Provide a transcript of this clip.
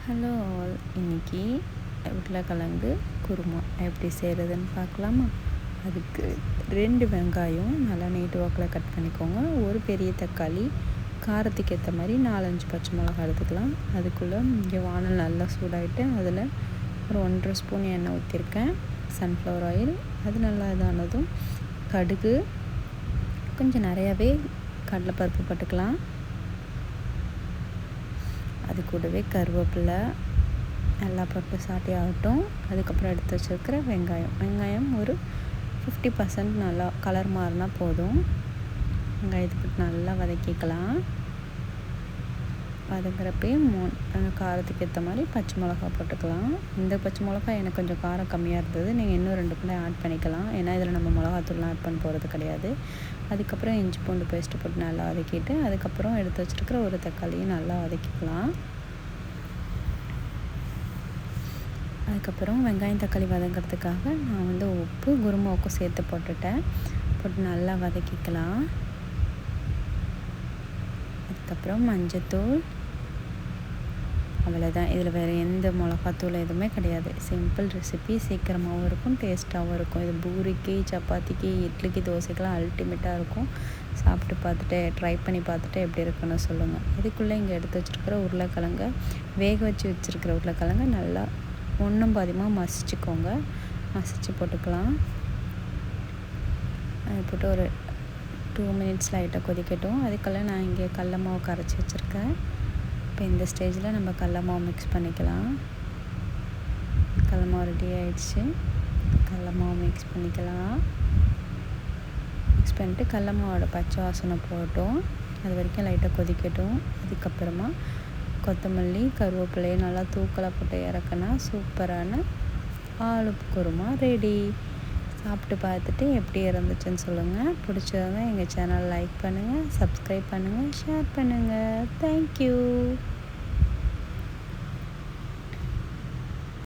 Hello all, இன்னைக்கு உருளைக்கிழங்கு குருமா எப்படி செய்கிறதுன்னு பார்க்கலாமா? அதுக்கு 2 வெங்காயம் நல்லா நீட்டு வாக்கில் கட் பண்ணிக்கோங்க. ஒரு பெரிய தக்காளி, காரத்துக்கு ஏற்ற மாதிரி 4-5 பச்சை மிளகாய் எடுத்துக்கலாம். அதுக்குள்ளே இங்கே வானல் நல்லா சூடாகிட்டு அதில் ஒரு 1.5 ஸ்பூன் எண்ணெய் ஊற்றிருக்கேன், சன்ஃப்ளவர் ஆயில். அது நல்லா இதானதும் கடுகு, கொஞ்சம் நிறையாவே கடலைப்பருப்பு போட்டுக்கலாம். அது கூடவே கருவேப்பிலை நல்லா போட்டு சாட்டி ஆகட்டும். அதுக்கப்புறம் எடுத்து வச்சுருக்கிற வெங்காயம் ஒரு 50% நல்லா கலர் மாறினா போதும். வெங்காயத்தை போட்டு நல்லா வதக்கிக்கலாம். வதங்குறப்பே காரத்துக்கு ஏற்ற மாதிரி பச்சை மிளகா போட்டுக்கலாம். இந்த பச்சை மிளகா எனக்கு கொஞ்சம் காரம் கம்மியாக இருந்தது, நீங்கள் இன்னும் 2 கூட ஆட் பண்ணிக்கலாம். ஏன்னா இதில் நம்ம மிளகாத்தூள்லாம் ஆட் பண்ண போகிறது கிடையாது. அதுக்கப்புறம் இஞ்சி பூண்டு பேஸ்ட்டு போட்டு நல்லா வதக்கிட்டு அதுக்கப்புறம் எடுத்து வச்சுருக்கிற ஒரு தக்காளியும் நல்லா வதக்கிக்கலாம். அதுக்கப்புறம் வெங்காயம் தக்காளி வதங்கிறதுக்காக நான் உப்பு குருமாவுக்கும் சேர்த்து போட்டு நல்லா வதக்கிக்கலாம். அதுக்கப்புறம் மஞ்சத்தூள், அவ்வளோதான். இதில் வேறு எந்த மிளகாத்தூள் எதுவுமே கிடையாது. சிம்பிள் ரெசிபி, சீக்கிரமாகவும் இருக்கும், டேஸ்ட்டாகவும் இருக்கும். இது பூரிக்கு, சப்பாத்திக்கு, இட்லிக்கு, தோசைக்கெலாம் அல்டிமேட்டாக இருக்கும். சாப்பிட்டு பார்த்துட்டு ட்ரை பண்ணி பார்த்துட்டு எப்படி இருக்குன்னு சொல்லுங்கள். இதுக்குள்ளே இங்கே எடுத்து வச்சுருக்கிற உருளைக்கிழங்க, வேக வச்சுருக்கிற உருளைக்கிழங்க நல்லா ஒன்றும் பாதியமாக மசிச்சு போட்டுக்கலாம். அது போட்டு ஒரு 2 மினிட்ஸ் லைட்டாக கொதிக்கட்டும். அதுக்கெல்லாம் நான் இங்கே கடல மாவு கரைச்சி வச்சுருக்கேன். இப்போ இந்த ஸ்டேஜில் நம்ம கடல மாவு மிக்ஸ் பண்ணிக்கலாம். கடல மாவு ரெடி ஆகிடுச்சு. கடல மாவு மிக்ஸ் பண்ணிக்கலாம். மிக்ஸ் பண்ணிட்டு கடல மாவோட பச்சை வாசனை போகட்டும், அது வரைக்கும் லைட்டாக கொதிக்கட்டும். அதுக்கப்புறமா கொத்தமல்லி, கருவேப்பிலையை நல்லா தூக்கலாக போட்டு இறக்குனா சூப்பரான ஆலு குருமா ரெடி. சாப்பிட்டு பார்த்துட்டு எப்படி இருந்துச்சுன்னு சொல்லுங்கள். பிடிச்சவங்க எங்கள் சேனல் லைக் பண்ணுங்கள், சப்ஸ்கிரைப் பண்ணுங்கள், ஷேர் பண்ணுங்கள். தேங்க்யூ.